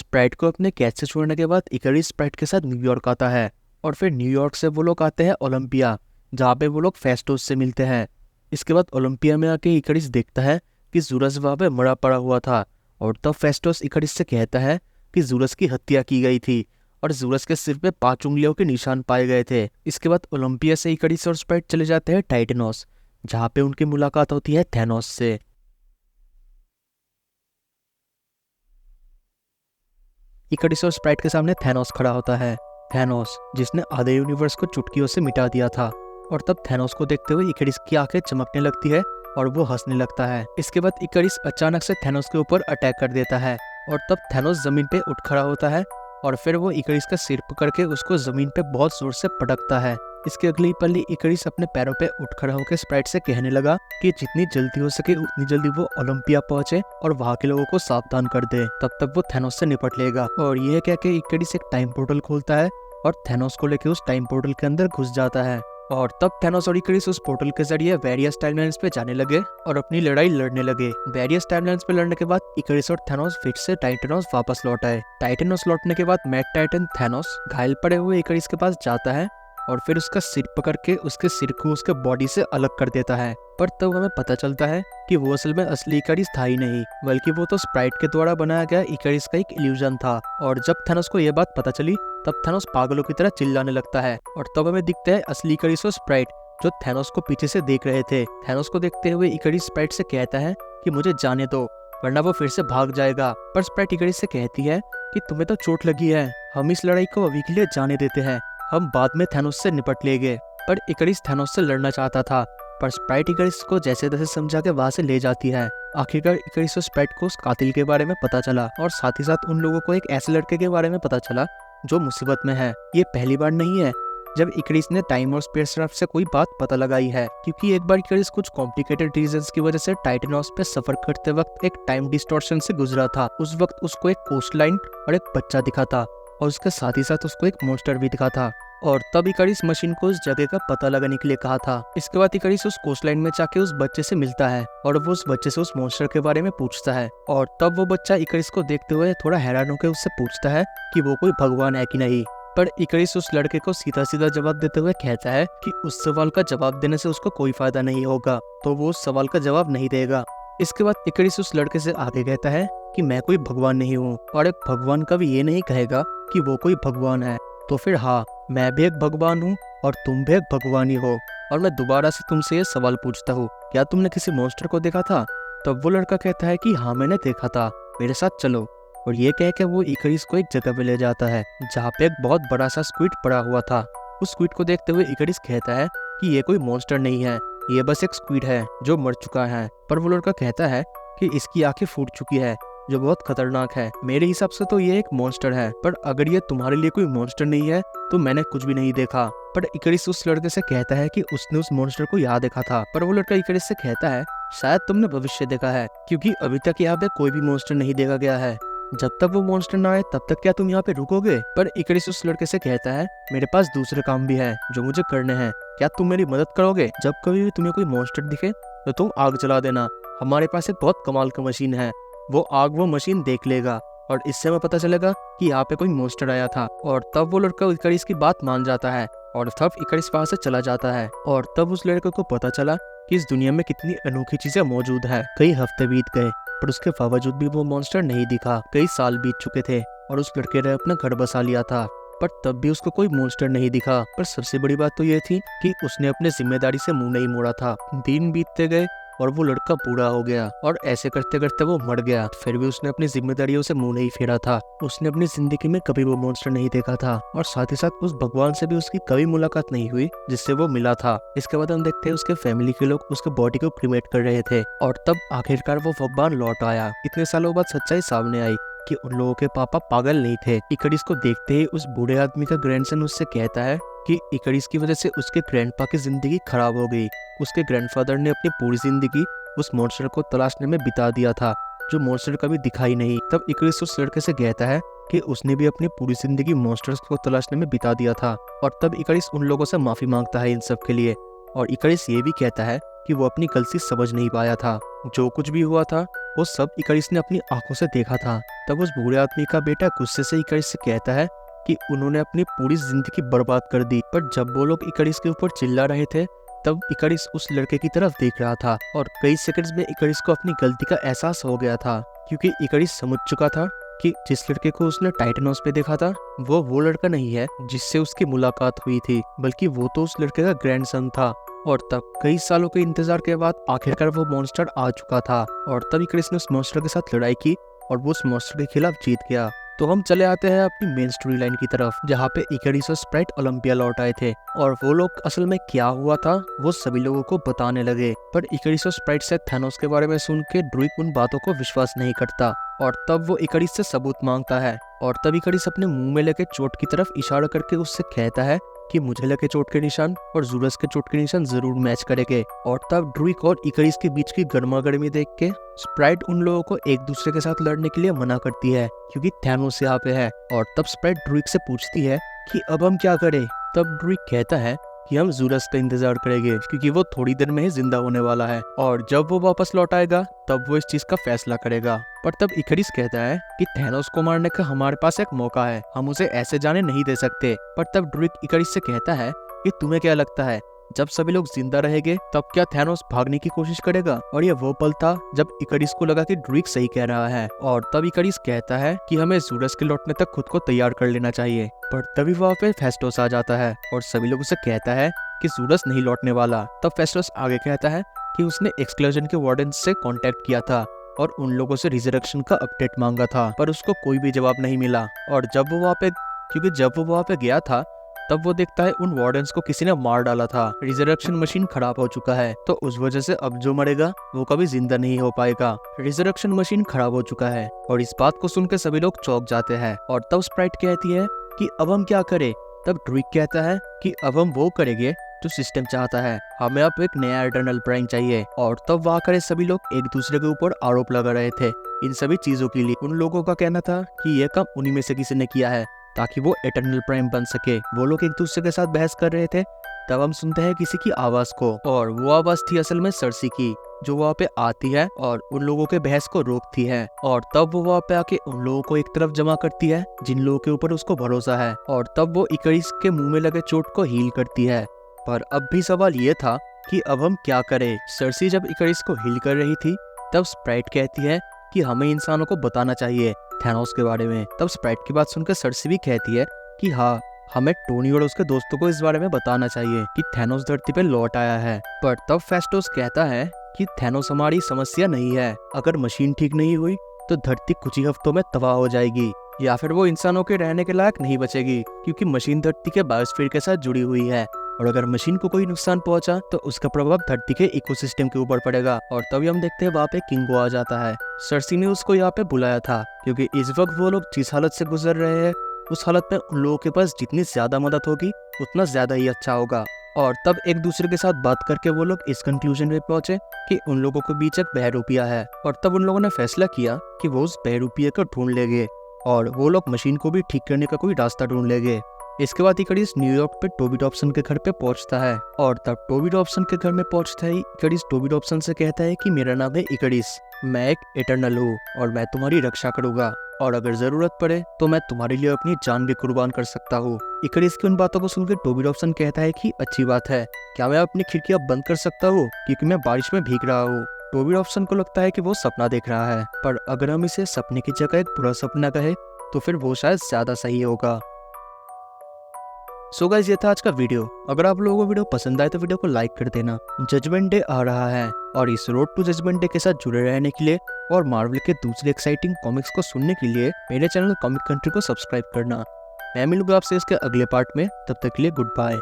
Sprite को अपने catch से छोड़ने के बाद इकरिस स्प्राइट के साथ न्यूयॉर्क आता है और फिर न्यूयॉर्क से वो लोग आते हैं ओलंपिया, जहाँ पे वो लोग फेस्टोस से मिलते हैं। इसके बाद ओलंपिया में आके इकरिस देखता है कि जूरस वहाँ पे मरा पड़ा हुआ था और तब फेस्टोस इकरिस से कहता है कि जूरस की हत्या की गई थी और जूरस के सिर पे 5 उंगलियों के निशान पाए गए थे। इसके बाद ओलंपिया से इकरिस और स्प्राइट चले जाते हैं टाइटेनोस, जहाँ पे उनकी मुलाकात होती है थैनोस से। इकरिस और स्प्राइट के सामने थैनोस खड़ा होता है, थैनोस जिसने आधे यूनिवर्स को चुटकियों से मिटा दिया था। और तब थैनोस को देखते हुए इकरिस की आंखें चमकने लगती है और वो हंसने लगता है। इसके बाद इकरिस अचानक से थैनोस के ऊपर अटैक कर देता है और तब थैनोस जमीन पे उठ खड़ा होता है और फिर वो इकरिस का सिर पकड़ के उसको जमीन पे बहुत जोर से पटकता है। इसके अगली पल इकरिस अपने पैरों पे उठ खड़ा होकर स्प्राइट से कहने लगा कि जितनी जल्दी हो सके उतनी जल्दी वो ओलंपिया पहुंचे और वहाँ के लोगों को सावधान कर दे, तब तक वो थैनोस से निपट लेगा। और यह कह के इकरिस एक टाइम पोर्टल खोलता है और थैनोस को लेकर उस टाइम पोर्टल के अंदर घुस जाता है। और तब थैनोस और इकरिस उस पोर्टल के जरिए वेरियस टाइमलाइंस पे जाने लगे और अपनी लड़ाई लड़ने लगे। वेरियस टाइमलाइंस पे लड़ने के बाद इकरिस और थैनोस फिर से टाइटेनोस वापस लौट आए। टाइटेनोस लौटने के बाद मैड टाइटन थैनोस घायल पड़े हुए इकरिस के पास जाता है और फिर उसका सिर पकड़ के उसके सिर को उसके बॉडी से अलग कर देता है। पर तब हमें पता चलता है कि वो असल में असली इकरिस था ही नहीं, बल्कि वो तो स्प्राइट के द्वारा बनाया गया इकरिस का एक इल्यूजन था। और जब थैनोस को यह बात पता चली तब थैनोस पागलों की तरह चिल्लाने लगता है और तब हमें दिखते हैं असली इकरिस और स्प्राइट, जो थैनोस को पीछे से देख रहे थे। थैनोस को देखते हुए इकरिस स्प्राइट से कहता है कि मुझे जाने दो वरना वो फिर से भाग जाएगा। पर स्प्राइट इकरिस से कहती है कि तुम्हें तो चोट लगी है, हम इस लड़ाई को अभी के लिए जाने देते हैं, हम बाद में थैनोस से निपट लेंगे। पर इकरिस थैनोस से लड़ना चाहता था, पर स्प्राइट इकरिस को जैसे तैसे समझा के वहां से ले जाती है। आखिरकार इकरिस और स्प्राइट को उस कातिल के बारे में पता चला और साथ ही साथ उन लोगों को एक ऐसे लड़के के बारे में पता चला जो मुसीबत में है। ये पहली बार नहीं है जब इकरिस ने टाइम और स्पेस क्राफ्ट से कोई बात पता लगाई है, क्योंकि एक बार इकरिस कुछ कॉम्प्लिकेटेड रीजंस की वजह से टाइटेनोस पे सफर करते वक्त एक टाइम डिस्टॉर्शन से गुजरा था। उस वक्त उसको एक कोस्ट लाइन और एक बच्चा दिखा था और उसके साथ ही साथ उसको एक मॉन्स्टर भी दिखा था। और तब इकरिस मशीन को उस जगह का पता लगाने के लिए कहा था। इसके बाद इकरिस उस कोस्टलाइन में जाके उस बच्चे से मिलता है और वो उस बच्चे से उस मॉन्स्टर के बारे में पूछता है। और तब वो बच्चा इकरिस को देखते हुए थोड़ा हैरान होकर उससे पूछता है कि वो कोई भगवान है कि नहीं। पर इकरिस उस लड़के को सीधा सीधा जवाब देते हुए कहता है कि उस सवाल का जवाब देने से उसको कोई फायदा नहीं होगा, तो वो उस सवाल का जवाब नहीं देगा। इसके बाद इकरिस उस लड़के से आगे कहता है कि मैं कोई भगवान नहीं हूँ और एक भगवान कभी ये नहीं कहेगा कि वो कोई भगवान है, तो फिर हाँ, मैं भी एक भगवान हूँ और तुम भी एक भगवान ही हो। और मैं दोबारा से तुमसे ये सवाल पूछता हूँ, क्या तुमने किसी मॉन्स्टर को देखा था? तब वो लड़का कहता है कि हाँ मैंने देखा था, मेरे साथ चलो। और ये कह के वो इकरिस को एक जगह पे ले जाता है जहाँ पे एक बहुत बड़ा सा स्क्विड पड़ा हुआ था। उस स्क्विड को देखते हुए इकरिस कहता है कि ये कोई मॉन्स्टर नहीं है, ये बस एक स्क्विड है जो मर चुका है। पर वो लड़का कहता है कि इसकी आंखें फूट चुकी है, जो बहुत खतरनाक है। मेरे हिसाब से तो ये एक मॉन्स्टर है, पर अगर ये तुम्हारे लिए कोई मॉन्स्टर नहीं है तो मैंने कुछ भी नहीं देखा। पर इकरिस उस लड़के से कहता है कि उसने उस मॉन्स्टर को यहाँ देखा था। पर वो लड़का इकरिस से कहता है शायद तुमने भविष्य देखा है, क्योंकि अभी तक यहाँ पे कोई भी मॉन्स्टर नहीं देखा गया है। जब तक वो मॉन्स्टर ना आए तब तक क्या तुम यहाँ पे रुकोगे? पर इकरिस उस लड़के से कहता है मेरे पास दूसरे काम भी है जो मुझे करने हैं, क्या तुम मेरी मदद करोगे? जब कभी भी तुम्हें कोई मॉन्स्टर दिखे तो तुम आग जला देना, हमारे पास एक बहुत कमाल का मशीन है, वो आग वो मशीन देख लेगा और इससे हमें पता चलेगा कि यहाँ पे कोई मॉन्स्टर आया था। और तब वो लड़का इकरिस की बात मान जाता है और तब इकरिस वहां से चला जाता है। और तब उस लड़के को पता चला कि इस दुनिया में कितनी अनोखी चीजें मौजूद है। कई हफ्ते बीत गए पर उसके बावजूद भी वो मॉन्स्टर नहीं दिखा। कई साल बीत चुके थे और उस लड़के ने अपना घर बसा लिया था, पर तब भी उसको कोई मॉन्स्टर नहीं दिखा। पर सबसे बड़ी बात तो ये थी कि उसने अपने जिम्मेदारी से मुंह नहीं मोड़ा था। दिन बीतते गए और वो लड़का बूढ़ा हो गया और ऐसे करते करते वो मर गया। फिर भी उसने अपनी जिम्मेदारियों से मुंह नहीं फेरा था। उसने अपनी जिंदगी में कभी वो मॉन्स्टर नहीं देखा था और साथ ही साथ उस भगवान से भी उसकी कभी मुलाकात नहीं हुई जिससे वो मिला था। इसके बाद हम देखते हैं उसके फैमिली के लोग उसके बॉडी को क्रीमेट कर रहे थे और तब आखिरकार वो भगवान लौट आया। इतने सालों बाद सच्चाई सामने आई कि उन लोगों के पापा पागल नहीं थे। इकरिस को देखते ही उस बूढ़े आदमी का ग्रैंडसन उससे कहता है कि इकरिस की वजह से उसके ग्रैंडपा की जिंदगी खराब हो गई। उसके ग्रैंडफादर ने अपनी पूरी जिंदगी उस मॉन्स्टर को तलाशने में बिता दिया था, जो मॉन्स्टर कभी दिखा ही नहीं। तब इकरिस उस लड़के से कहता है कि उसने भी अपनी पूरी जिंदगी मॉन्स्टर्स को तलाशने में बिता दिया था। और तब इकरिस उन लोगों से माफी मांगता है इन सब के लिए। और इकरिस ये भी कहता है कि वो अपनी गलती समझ नहीं पाया था, जो कुछ भी हुआ था वो सब इकरिस ने अपनी आंखों से देखा था। तब उस बूढ़े आदमी का बेटा गुस्से से इकरिस से कहता है कि उन्होंने अपनी पूरी जिंदगी बर्बाद कर दी। पर जब वो लोग इकरिस के ऊपर चिल्ला रहे थे तब इकरिस उस लड़के की तरफ देख रहा था और कई सेकंड्स में इकरिस को अपनी गलती का एहसास हो गया था, क्योंकि इकरिस समझ चुका था कि जिस लड़के को उसने टाइटेनोस पे देखा था वो लड़का नहीं है जिससे उसकी मुलाकात हुई थी, बल्कि वो तो उस लड़के का ग्रैंडसन था। और तब कई सालों के इंतजार के बाद आखिरकार वो मॉन्स्टर आ चुका था और तब इकरिस ने उस मॉन्स्टर के साथ लड़ाई की और वो उस मॉन्स्टर के खिलाफ जीत गया। तो हम चले आते हैं अपनी मेन स्टोरी लाइन की तरफ, जहाँ पे इकरिस और स्प्राइट ओलंपिया लौट आए थे और वो लोग असल में क्या हुआ था वो सभी लोगों को बताने लगे। पर इकरिस और स्प्राइट से थैनोस के बारे में सुन के ड्रूइग उन बातों को विश्वास नहीं करता और तब वो इकरिस से सबूत मांगता है और तब इकरिस अपने मुंह में लेके चोट की तरफ इशारा करके उससे कहता है कि मुझे लगे चोट के निशान और जूरस के चोट के निशान जरूर मैच करेंगे। और तब ड्रूइग और इकरिस के बीच की गर्मा गर्मी देख के स्प्राइट उन लोगों को एक दूसरे के साथ लड़ने के लिए मना करती है क्योंकि थैनोस यहाँ पे है। और तब स्प्राइट ड्रूइग से पूछती है कि अब हम क्या करें। तब ड्रूइग कहता है कि हम जूरस का इंतजार करेंगे क्योंकि वो थोड़ी देर में ही जिंदा होने वाला है और जब वो वापस लौट आएगा तब वो इस चीज का फैसला करेगा। पर तब इकरिस कहता है कि थैनोस को मारने का हमारे पास एक मौका है, हम उसे ऐसे जाने नहीं दे सकते। पर तब ड्रूइग इकरिस से कहता है कि तुम्हें क्या लगता है जब सभी लोग जिंदा रहेंगे तब क्या थैनोस भागने की कोशिश करेगा। और ये वो पल था जब इकरिस को लगा कि ड्रूइग सही कह रहा है और तब इकरिस कहता है कि हमें जूरस के लौटने तक खुद को तैयार कर लेना चाहिए। पर तभी वहाँ पे फेस्टोस आ जाता है और सभी लोग उसे कहता है कि जूरस नहीं लौटने वाला। तब फेस्टोस आगे कहता है कि उसने एक्सक्लूजन के वार्डन से कांटेक्ट किया था और उन लोगों से रिजरेक्शन का अपडेट मांगा था, पर उसको कोई भी जवाब नहीं मिला। और जब वो वहाँ पे गया था तब वो देखता है उन वार्डन्स को किसी ने मार डाला था, रिजरेक्शन मशीन खराब हो चुका है, तो उस वजह से अब जो मरेगा वो कभी जिंदा नहीं हो पाएगा, रिजरेक्शन मशीन खराब हो चुका है। और इस बात को सुनकर सभी लोग चौंक जाते हैं और तब स्प्राइट कहती है कि अब हम क्या करें। तब ड्रूइग कहता है कि अब हम वो करेंगे जो सिस्टम चाहता है, हमें अब एक नया इटर्नल प्राइम चाहिए। और तब वहाँ करे सभी लोग एक दूसरे के ऊपर आरोप लगा रहे थे इन सभी चीजों के लिए। उन लोगों का कहना था कि यह काम उन्हीं में से किसी ने किया है ताकि वो इटर्नल प्राइम बन सके। वो लोग एक दूसरे के साथ बहस कर रहे थे तब हम सुनते हैं किसी की आवाज को और वो आवाज थी असल में सर्सी की, जो वहाँ पे आती है और उन लोगों के बहस को रोकती है। और तब वो वहाँ पे आके उन लोगों को एक तरफ जमा करती है जिन लोगों के ऊपर उसको भरोसा है और तब वो इकरिस के मुंह में लगे चोट को हील करती है। पर अब भी सवाल ये था कि अब हम क्या करें। सर्सी जब इकरिस को हील कर रही थी तब स्प्राइट कहती है कि हमें इंसानों को बताना चाहिए थैनोस के बारे में। तब स्प्राइट की बात सुनकर सर्सी भी कहती है कि हाँ, हमें टोनी और उसके दोस्तों को इस बारे में बताना चाहिए कि थैनोस धरती पे लौट आया है। पर तब फेस्टोस कहता है कि थैनोस हमारी समस्या नहीं है, अगर मशीन ठीक नहीं हुई तो धरती कुछ ही हफ्तों में तबाह हो जाएगी या फिर वो इंसानों के रहने के लायक नहीं बचेगी, क्योंकि मशीन धरती के बायोस्फीयर के साथ जुड़ी हुई है और अगर मशीन को कोई नुकसान पहुंचा तो उसका प्रभाव धरती के इकोसिस्टम के ऊपर पड़ेगा। और तभी हम देखते हैं वहाँ पे किंगो आ जाता है। सर्सी ने उसको यहाँ पे बुलाया था क्योंकि इस वक्त वो लोग जिस हालत से गुजर रहे हैं उस हालत में उन लोगों के पास जितनी ज्यादा मदद होगी उतना ज्यादा ही अच्छा होगा। और तब एक दूसरे के साथ बात करके वो लोग इस कंक्लूजन पे पहुंचे कि उन लोगों के बीच एक बहरूपिया है और तब उन लोगों ने फैसला किया कि वो उस बहरूपिया को ढूंढ लेंगे और वो लोग मशीन को भी ठीक करने का कोई रास्ता ढूंढ लेंगे। इसके बाद इकरिस न्यूयॉर्क पे टोबी डॉबसन के घर पे पहुंचता है और तब टोबी डॉबसन के घर में पहुंचता ही इकरिस टोबी डॉबसन से कहता है कि मेरा नाम है इकरिस, मैं एक इटर्नल हूँ और मैं तुम्हारी रक्षा करूंगा और अगर जरूरत पड़े तो मैं तुम्हारे लिए अपनी जान भी कुर्बान कर सकता हूँ। इकरिस की उन बातों को सुनकर टोबी डॉबसन कहता है कि अच्छी बात है, क्या मैं अपनी खिड़कियां बंद कर सकता हूँ क्योंकि मैं बारिश में भीग रहा हूँ। टोबी डॉबसन को लगता है कि वो सपना देख रहा है, पर अगर हम इसे सपने की जगह एक बुरा सपना कहे तो फिर वो शायद ज्यादा सही होगा। सो गाइस, ये था आज का वीडियो। अगर आप लोगों को वीडियो पसंद आए तो वीडियो को लाइक कर देना। जजमेंट डे आ रहा है और इस रोड टू जजमेंट डे के साथ जुड़े रहने के लिए और मार्वल के दूसरे एक्साइटिंग कॉमिक्स को सुनने के लिए मेरे चैनल कॉमिक कंट्री को सब्सक्राइब करना। मैं मिलूंगा आपसे इसके अगले पार्ट में, तब तक के लिए गुड बाय।